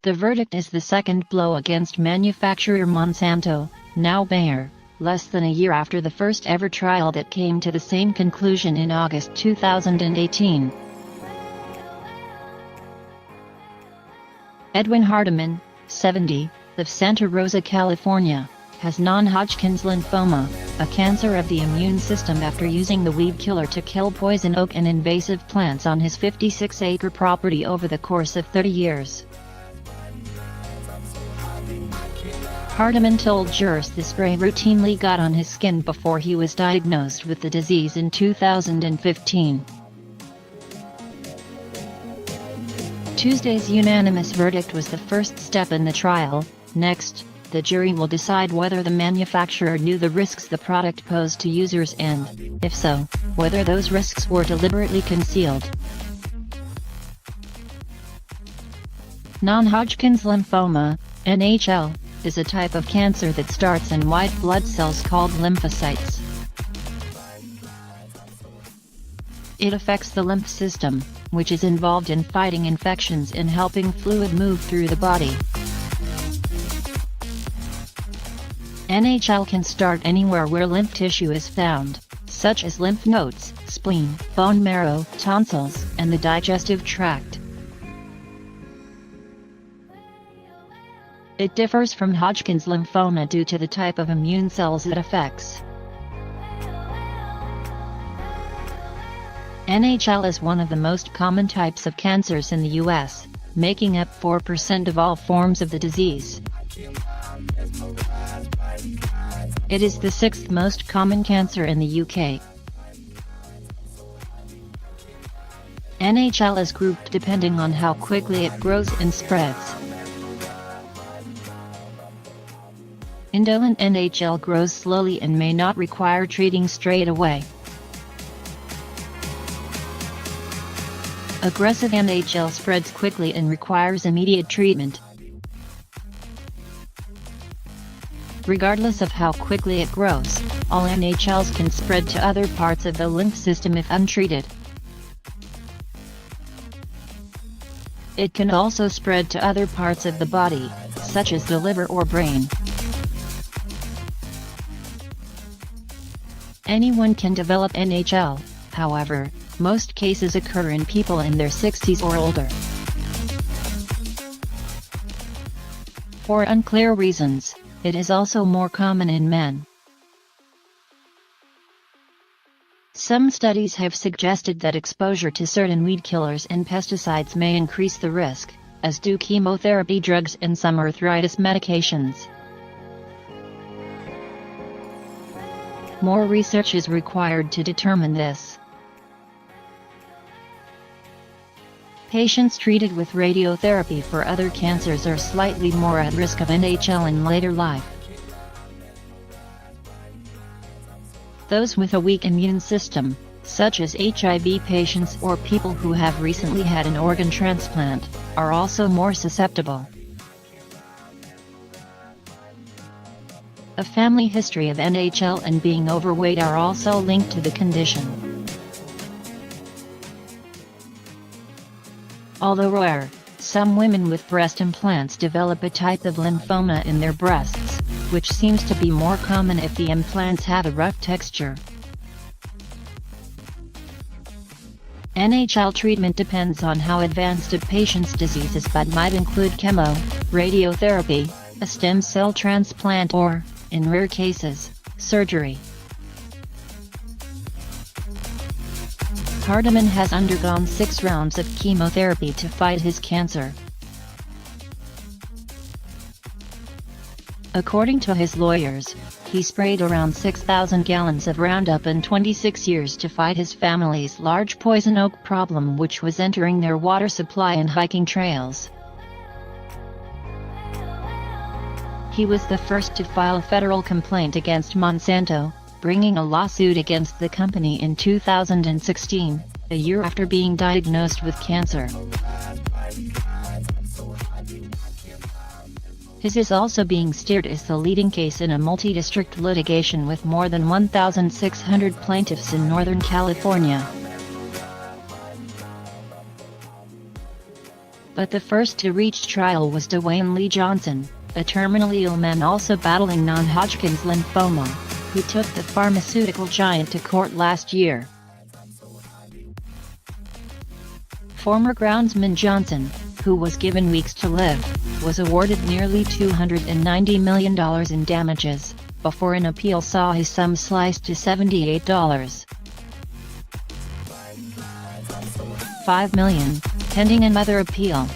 The verdict is the second blow against manufacturer Monsanto, now Bayer, less than a year after the first ever trial that came to the same conclusion in August 2018. Edwin Hardiman, 70, of Santa Rosa, California, has non-Hodgkin's lymphoma, a cancer of the immune system, after using the weed killer to kill poison oak and invasive plants on his 56-acre property over the course of 30 years. Hardiman told jurors the spray routinely got on his skin before he was diagnosed with the disease in 2015. Tuesday's unanimous verdict was the first step in the trial. Next, the jury will decide whether the manufacturer knew the risks the product posed to users and, if so, whether those risks were deliberately concealed. Non-Hodgkin's lymphoma, NHL, is a type of cancer that starts in white blood cells called lymphocytes. It affects the lymph system, which is involved in fighting infections and helping fluid move through the body. NHL can start anywhere where lymph tissue is found, such as lymph nodes, spleen, bone marrow, tonsils, and the digestive tract. It differs from Hodgkin's lymphoma due to the type of immune cells it affects. NHL is one of the most common types of cancers in the U.S., making up 4% of all forms of the disease. It is the sixth most common cancer in the UK. NHL is grouped depending on how quickly it grows and spreads. Indolent NHL grows slowly and may not require treating straight away. Aggressive NHL spreads quickly and requires immediate treatment. Regardless of how quickly it grows, all NHLs can spread to other parts of the lymph system if untreated. It can also spread to other parts of the body, such as the liver or brain. Anyone can develop NHL, however, most cases occur in people in their 60s or older. For unclear reasons, it is also more common in men. Some studies have suggested that exposure to certain weed killers and pesticides may increase the risk, as do chemotherapy drugs and some arthritis medications. More research is required to determine this. Patients treated with radiotherapy for other cancers are slightly more at risk of NHL in later life. Those with a weak immune system, such as HIV patients or people who have recently had an organ transplant, are also more susceptible. A family history of NHL and being overweight are also linked to the condition. Although rare, some women with breast implants develop a type of lymphoma in their breasts, which seems to be more common if the implants have a rough texture. NHL treatment depends on how advanced a patient's disease is, but might include chemo, radiotherapy, a stem cell transplant or, in rare cases, surgery. Hardiman has undergone 6 rounds of chemotherapy to fight his cancer. According to his lawyers, he sprayed around 6,000 gallons of Roundup in 26 years to fight his family's large poison oak problem, which was entering their water supply and hiking trails. He was the first to file a federal complaint against Monsanto, bringing a lawsuit against the company in 2016, a year after being diagnosed with cancer. His is also being steered as the leading case in a multi-district litigation with more than 1,600 plaintiffs in Northern California. But But the first to reach trial was Dwayne Lee Johnson, a terminally ill man also battling non-Hodgkin's lymphoma, who took the pharmaceutical giant to court last year. Former groundsman Johnson, who was given weeks to live, was awarded nearly $290 million in damages, before an appeal saw his sum sliced to $78. $5 million, pending another appeal.